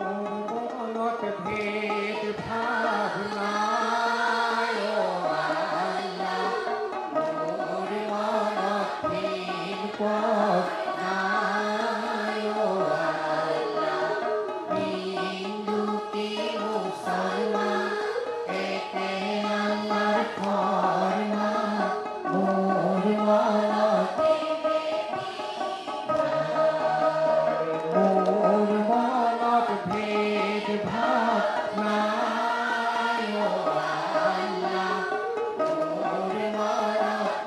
মনত ভেদ ভাবনায় আল্লাহ মোর মনত ভেদ ভাবনায় আল্লাহ হিন্দু কি মুসলমান একে আমার ফরমান মোর মনত মোর মনত ভেদ ভাব নাই ও আল্লাহ মোর মনত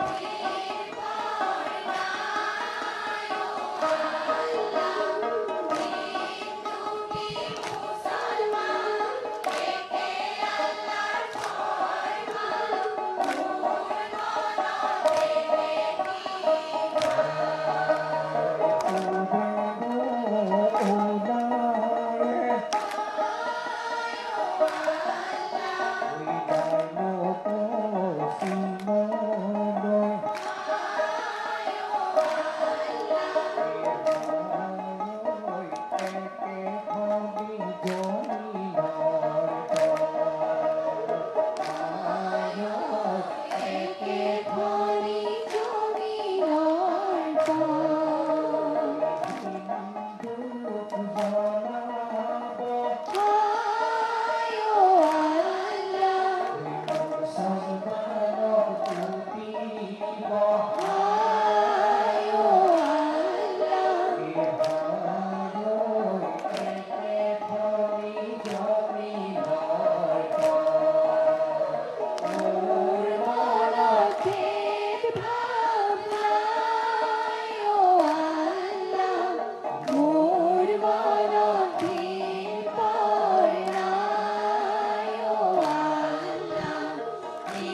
ভেদ ভাব নাই ও আল্লাহ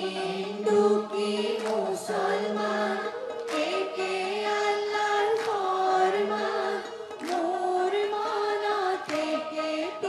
হিন্দু কি মুসলমান একে আল্লাহর ফরমান মোর মনত ভেদ